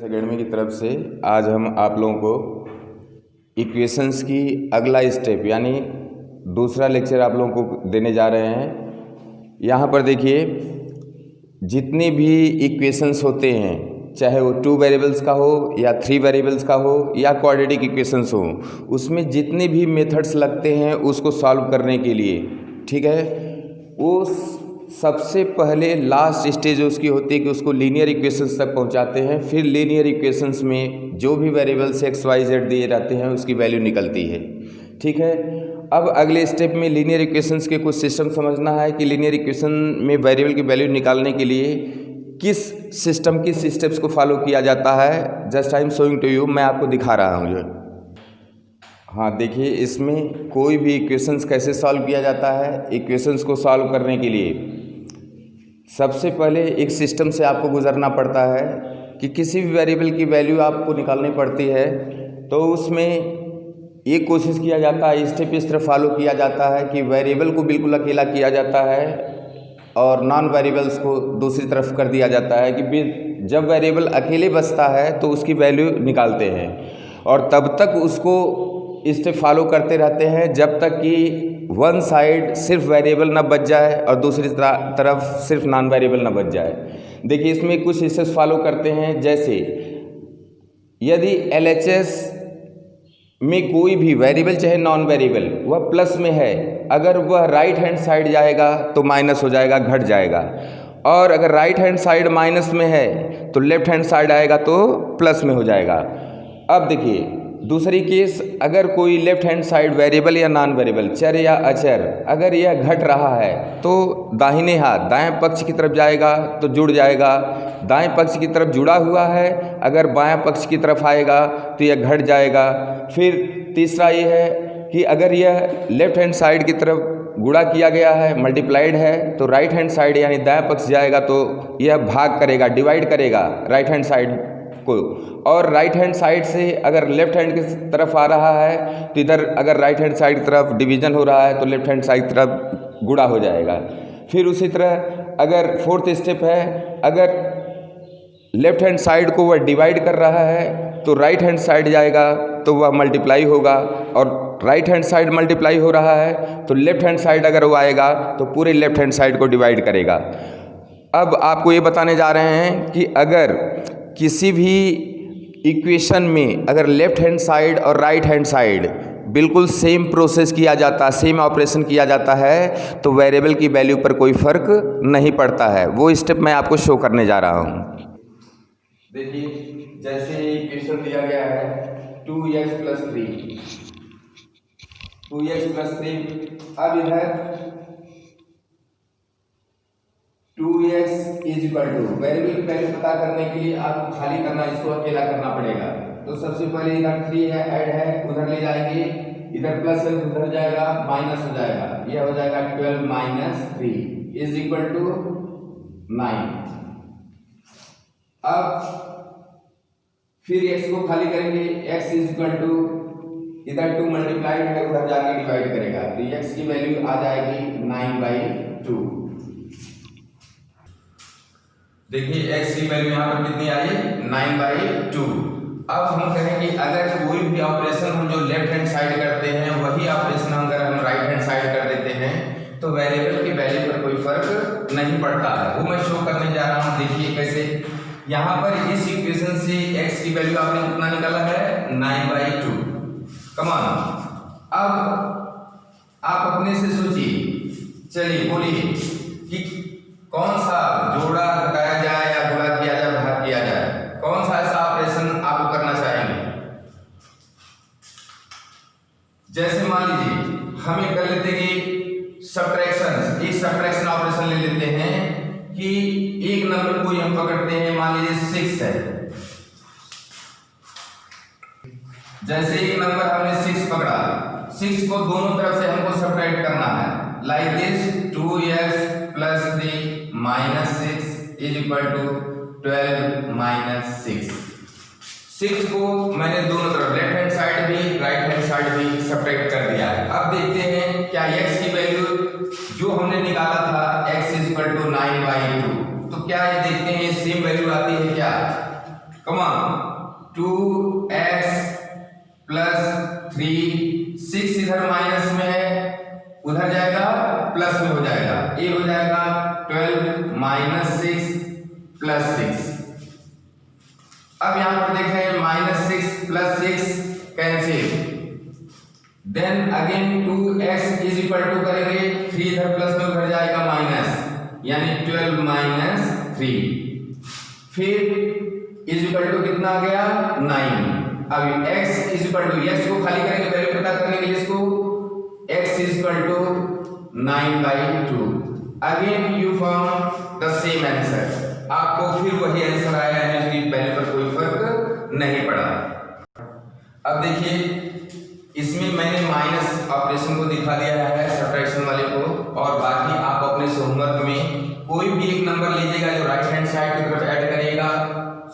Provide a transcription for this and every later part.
Academy की तरफ से आज हम आप लोगों को इक्वेशंस की अगला स्टेप यानी दूसरा लेक्चर आप लोगों को देने जा रहे हैं। यहाँ पर देखिए, जितने भी इक्वेशंस होते हैं, चाहे वो 2 वेरिएबल्स का हो या 3 वेरिएबल्स का हो या क्वाड्रेटिक इक्वेशंस हो, उसमें जितने भी मेथड्स लगते हैं उसको सॉल्व करने के लिए, ठीक है, वो सबसे पहले लास्ट स्टेज उसकी होती है कि उसको लीनियर इक्वेशंस तक पहुंचाते हैं। फिर लीनियर इक्वेशंस में जो भी वेरिएबल्स एक्स वाई जेड दिए जाते हैं उसकी वैल्यू निकलती है, ठीक है। अब अगले स्टेप में लीनियर इक्वेशंस के कुछ सिस्टम समझना है कि लीनियर इक्वेशन में वेरिएबल की वैल्यू निकालने के लिए किस स्टेप्स को फॉलो किया जाता है। Just I am showing to you, मैं आपको दिखा रहा हूँ जो। हाँ देखिए, इसमें कोई भी इक्वेशंस कैसे सॉल्व किया जाता है। इक्वेशंस को सॉल्व करने के लिए सबसे पहले एक सिस्टम से आपको गुजरना पड़ता है कि किसी भी वेरिएबल की वैल्यू आपको निकालनी पड़ती है, तो उसमें एक कोशिश किया जाता है, स्टेप इस तरह फॉलो किया जाता है कि वेरिएबल को बिल्कुल अकेला किया जाता है और नॉन वेरिएबल्स को दूसरी तरफ कर दिया जाता है कि जब वेरिएबल अकेले बचता है तो उसकी वैल्यू निकालते हैं, और तब तक उसको स्टेप फॉलो करते रहते हैं जब तक कि वन साइड सिर्फ वेरिएबल ना बच जाए और दूसरी तरफ सिर्फ नॉन वेरिएबल ना बच जाए। देखिए, इसमें कुछ स्टेप्स फॉलो करते हैं, जैसे यदि LHS में कोई भी वेरिएबल चाहे नॉन वेरिएबल वह प्लस में है, अगर वह राइट हैंड साइड जाएगा तो माइनस हो जाएगा, घट जाएगा, और अगर राइट हैंड साइड माइनस में है तो लेफ्ट हैंड साइड आएगा तो प्लस में हो जाएगा। अब देखिए दूसरी केस, अगर कोई लेफ्ट हैंड साइड वेरिएबल या नॉन वेरिएबल, चर या अचर, अगर यह घट रहा है तो दाहिने हाथ दाएं पक्ष की तरफ जाएगा तो जुड़ जाएगा, दाएं पक्ष की तरफ जुड़ा हुआ है, अगर बाएं पक्ष की तरफ आएगा तो यह घट जाएगा। फिर तीसरा ये है कि अगर यह लेफ्ट हैंड साइड की तरफ गुणा किया गया है, मल्टीप्लाइड है, तो राइट हैंड साइड यानी दाएं पक्ष जाएगा तो यह भाग करेगा, डिवाइड करेगा राइट हैंड साइड को, और राइट हैंड साइड से अगर लेफ्ट हैंड की तरफ आ रहा है तो इधर अगर राइट हैंड साइड की तरफ डिवीजन हो रहा है तो लेफ्ट हैंड साइड की तरफ गुणा हो जाएगा। फिर उसी तरह अगर फोर्थ स्टेप है, अगर लेफ्ट हैंड साइड को वह डिवाइड कर रहा है तो राइट हैंड साइड जाएगा तो वह मल्टीप्लाई होगा, और राइट हैंड साइड मल्टीप्लाई हो रहा है तो लेफ्ट हैंड साइड अगर वो आएगा तो पूरे लेफ्ट हैंड साइड को डिवाइड करेगा। अब आपको ये बताने जा रहे हैं कि अगर किसी भी इक्वेशन में अगर लेफ्ट हैंड साइड और राइट हैंड साइड बिल्कुल सेम प्रोसेस किया जाता है, सेम ऑपरेशन किया जाता है, तो वेरिएबल की वैल्यू पर कोई फर्क नहीं पड़ता है। वो स्टेप मैं आपको शो करने जा रहा हूँ। देखिए, जैसे इक्वेशन दिया गया है 2x + 3, अब इधर 2x = वेरिएबल की वैल्यू पता करने के लिए आपको खाली करना, इसको अकेला करना पड़ेगा। तो सबसे पहले इधर 3 है, ऐड है, उधर ले जाएंगे, इधर प्लस है उधर जाएगा, माइनस हो जाएगा, यह हो जाएगा 12 - 3 = 9। अब फिर x को खाली करेंगे, x = इधर 2 मल्टीप्लाइड है, उधर जाके डिवाइड करेगा तो x की वैल्यू आ जाएगी 9/2। देखिए x की वैल्यू यहाँ पर कितनी आई, 9/2। अब हम कहेंगे अगर कोई भी ऑपरेशन हम जो लेफ्ट हैंड साइड करते हैं वही ऑपरेशन अगर हम राइट हैंड साइड कर देते हैं तो वेरिएबल की वैल्यू पर कोई फर्क नहीं पड़ता है। वो मैं शो करने जा रहा हूँ। देखिए कैसे, यहाँ पर इस इक्वेशन से x की वैल्यू आपने कितना निकाला है, 9/2। कमान, अब आप अपने से सोचिए, चलिए बोलिए कि कौन सा जोड़ा घटाया जाए या गुणा किया जाए, भाग किया जाए, कौन सा ऐसा ऑपरेशन आप करना चाहेंगे। जैसे मान लीजिए हमें कर लेते कि सब्ट्रैक्शन, एक सब्ट्रैक्शन ऑपरेशन ले लेते हैं कि एक नंबर को हम पकड़ते हैं, मान लीजिए 6 है। जैसे एक नंबर हमने 6 पकड़ा, 6 को दोनों तरफ से हमको सब्ट्रैक्ट करना है, लाइक दिस 2x + 3 - 6 = 12 - 6। 6 को मैंने दोनों तरफ लेफ्ट हैंड साइड भी राइट हैंड साइड भी सब्ट्रैक्ट कर दिया है। अब देखते हैं क्या x की वैल्यू जो हमने निकाला था x = 9/2, तो क्या ये देखते हैं ये सेम वैल्यू आती है क्या। कमा 2x प्लस 3, 6 इधर माइनस में है, उधर जाएगा प्लस में हो जाएगा, ये हो जाएगा 12 माइनस 6 प्लस 6। अब यहां पर देखें -6 plus 6 cancel, then again 2x is equal to करेंगे 3 इधर प्लस में उधर जाएगा माइनस, यानी 12 माइनस 3, फिर इज इक्वल टू कितना आ गया 9। अब x is equal to, x को खाली करेंगे वैल्यू पता करने के लिए, इसको x is equal to 9/2। Again you found the same answer, आपको फिर वही आंसर आया है, इसकी वैल्यू पर कोई फर्क नहीं पड़ा। अब देखिए इसमें मैंने माइनस ऑपरेशन को दिखा दिया है, सब्ट्रैक्शन वाले को, और बाकी आप अपने होमवर्क में कोई भी एक नंबर लीजिएगा जो राइट हैंड साइड की तरफ ऐड करेगा,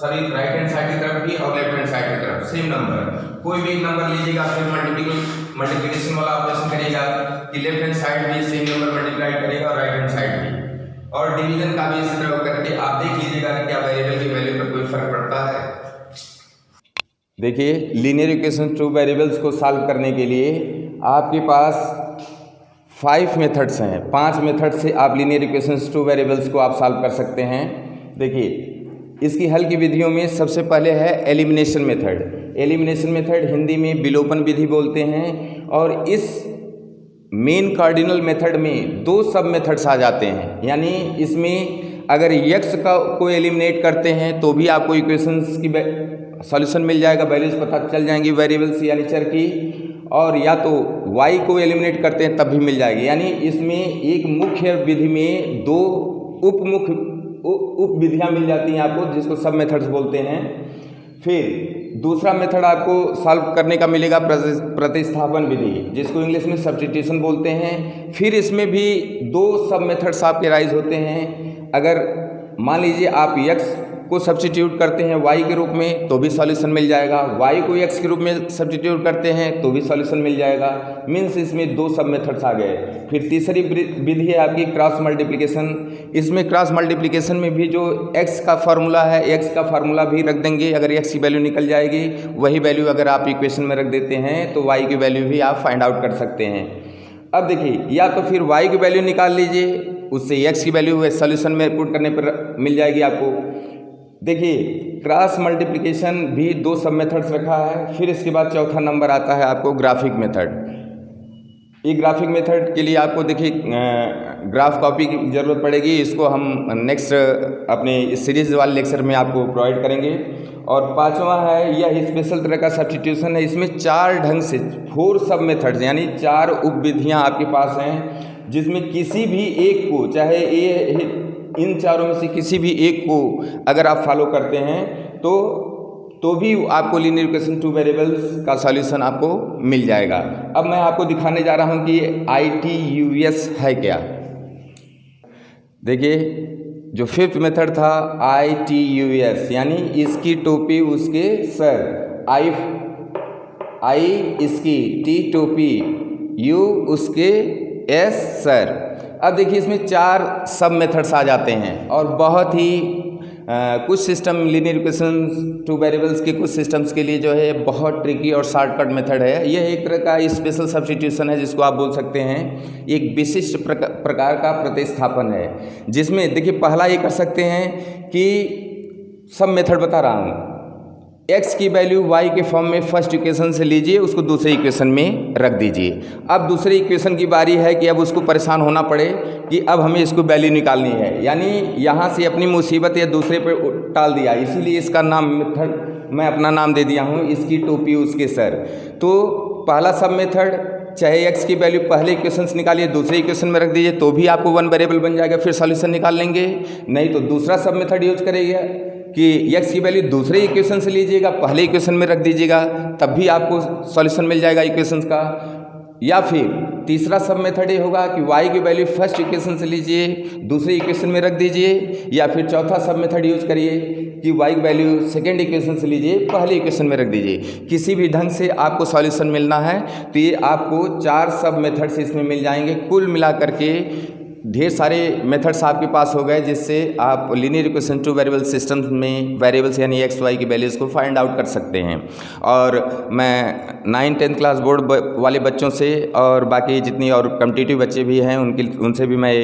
सॉरी राइट हैंड साइड की तरफ भी और लेफ्ट हैंड साइड की तरफ सेम नंबर, कोई भी एक नंबर लीजिएगा, फिर मल्टीप्लिकेशन वाला ऑपरेशन करेगा कि लेफ्ट हैंड साइड भी सेम नंबर मल्टीप्लाई करेगा और राइट हैंड साइड भी, और डिवीजन का भी इसी तरह करके आप देख लीजिएगा कि क्या वेरिएबल की वैल्यू पर कोई फर्क पड़ता है। देखिए लीनियर इक्वेशन टू वेरिएबल्स को सॉल्व करने के लिए आपके पास 5 मेथड्स हैं, 5 मेथड से आप लीनियर इक्वेशंस टू वेरिएबल्स को आप सॉल्व कर सकते हैं। देखिए इसकी हल की विधियों में सबसे पहले है elimination method. Elimination method Hindi में विलोपन विधि बोलते हैं, और इस मेन कार्डिनल मेथड में 2 सब मेथड्स आ जाते हैं, यानी इसमें अगर x को एलिमिनेट करते हैं तो भी आपको इक्वेशंस की सॉल्यूशन मिल जाएगा, वैल्यूज पता चल जाएंगी वेरिएबल्स यानी चर की, और या तो y को एलिमिनेट करते हैं तब भी मिल जाएगी। यानी इसमें एक मुख्य विधि में 2 उप विधियाँ मिल जाती हैं आपको, जिसको सब मेथड्स बोलते हैं। फिर दूसरा मेथड आपको सॉल्व करने का मिलेगा प्रतिस्थापन विधि, जिसको इंग्लिश में सब्स्टिट्यूशन बोलते हैं। फिर इसमें भी 2 सब मेथड्स आपके राइज होते हैं। अगर मान लीजिए आप x को सब्स्टिट्यूट करते हैं y के रूप में तो भी सॉल्यूशन मिल जाएगा, y को x के रूप में सब्स्टिट्यूट करते हैं तो भी सॉल्यूशन मिल जाएगा। मीन्स इसमें 2 सब मेथड्स आ गए। फिर तीसरी विधि है आपकी क्रॉस मल्टीप्लिकेशन। इसमें क्रॉस मल्टीप्लिकेशन में भी जो x का फार्मूला है, x का फार्मूला भी रख देंगे, अगर x की वैल्यू निकल जाएगी वही वैल्यू अगर आप इक्वेशन में रख देते हैं तो y की वैल्यू भी आप फाइंड आउट कर सकते हैं। अब देखिए या तो फिर y की वैल्यू निकाल लीजिए, उससे x की वैल्यू सॉल्यूशन में पुट करने पर मिल जाएगी आपको। देखिए क्रॉस मल्टीप्लिकेशन भी 2 सब मेथड्स रखा है। फिर इसके बाद चौथा नंबर आता है आपको ग्राफिक मेथड। ये ग्राफिक मेथड के लिए आपको देखिए ग्राफ कॉपी की ज़रूरत पड़ेगी, इसको हम नेक्स्ट अपने इस सीरीज वाले लेक्चर में आपको प्रोवाइड करेंगे। और पांचवा है यह स्पेशल तरह का सब्स्टिट्यूशन है। इसमें 4 ढंग से 4 सब मेथड्स यानी 4 उप विधियाँ आपके पास हैं, जिसमें किसी भी एक को, चाहे ये इन चारों में से किसी भी एक को अगर आप फॉलो करते हैं तो भी आपको लीनियर इक्वेशन टू वेरिएबल्स का सॉल्यूशन आपको मिल जाएगा। अब मैं आपको दिखाने जा रहा हूं कि ITUS है क्या। देखिए जो 5th मेथड था ITUS, यानी इसकी टोपी उसके सर, I इसकी, T टोपी, U उसके S सर। अब देखिए इसमें 4 सब मेथड्स आ जाते हैं, और बहुत ही कुछ system linear equation two variables के कुछ सिस्टम्स के लिए जो है बहुत ट्रिकी और शॉर्टकट मेथड है। यह एक तरह का स्पेशल सब्स्टिट्यूशन है, जिसको आप बोल सकते हैं एक विशिष्ट प्रकार का प्रतिस्थापन है, जिसमें देखिए पहला ये कर सकते हैं कि सब मेथड बता रहा हूँ, x की वैल्यू y के फॉर्म में फर्स्ट इक्वेशन से लीजिए, उसको दूसरे इक्वेशन में रख दीजिए। अब दूसरे इक्वेशन की बारी है कि अब उसको परेशान होना पड़े कि अब हमें इसको वैल्यू निकालनी है, यानी यहाँ से अपनी मुसीबत या दूसरे पर टाल दिया, इसीलिए इसका नाम मेथड मैं अपना नाम दे दिया हूँ, इसकी टोपी उसके सर। तो पहला सब मेथड, चाहे x की वैल्यू पहले इक्वेशन से निकालिए दूसरे इक्वेशन में रख दीजिए तो भी आपको 1 वेरिएबल बन जाएगा, फिर सॉल्यूशन निकाल लेंगे। नहीं तो दूसरा सब मेथड यूज करेगा कि x की वैल्यू दूसरे इक्वेशन से लीजिएगा, पहले इक्वेशन में रख दीजिएगा, तब भी आपको सॉल्यूशन मिल जाएगा इक्वेशंस का। या फिर तीसरा सब मेथड ये होगा कि y की वैल्यू फर्स्ट इक्वेशन से लीजिए, दूसरे इक्वेशन में रख दीजिए। या फिर चौथा सब मेथड यूज करिए कि y की वैल्यू सेकेंड इक्वेशन से लीजिए, पहले इक्वेशन में रख दीजिए। किसी भी ढंग से आपको सॉल्यूशन मिलना है तो ये आपको 4 सब मेथड्स इसमें मिल जाएंगे। कुल मिला करके ढेर सारे मेथड्स आपके पास हो गए जिससे आप linear equation two variable system में वेरिएबल्स यानी एक्स वाई की वैल्यूज़ को फाइंड आउट कर सकते हैं। और मैं 9-10 क्लास बोर्ड वाले बच्चों से और बाकी जितनी और कॉम्पिटिटिव बच्चे भी हैं उनसे भी मैं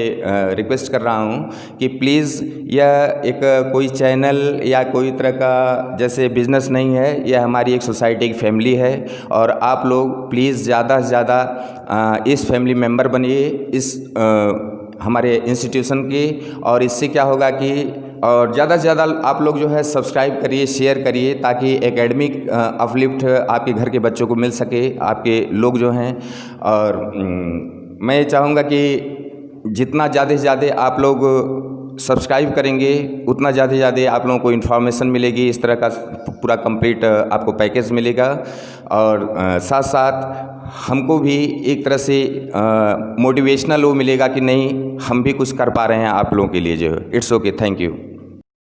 रिक्वेस्ट कर रहा हूं कि प्लीज़ यह एक कोई चैनल या कोई तरह का जैसे बिजनेस नहीं है, यह हमारी एक सोसाइटी की फैमिली है और आप लोग प्लीज़ ज़्यादा से ज़्यादा इस फैमिली मेम्बर बनिए इस हमारे इंस्टीट्यूशन के। और इससे क्या होगा कि और ज़्यादा से ज़्यादा आप लोग जो है सब्सक्राइब करिए, शेयर करिए ताकि एकेडमिक अपलिफ्ट आपके घर के बच्चों को मिल सके, आपके लोग जो हैं। और मैं चाहूँगा कि जितना ज़्यादा से ज़्यादा आप लोग सब्सक्राइब करेंगे उतना ज़्यादा से ज़्यादा आप लोगों को इन्फॉर्मेशन मिलेगी, इस तरह का पूरा कंप्लीट आपको पैकेज मिलेगा। और साथ साथ हमको भी एक तरह से मोटिवेशनल वो मिलेगा कि नहीं हम भी कुछ कर पा रहे हैं आप लोगों के लिए जो है। It's okay, thank you.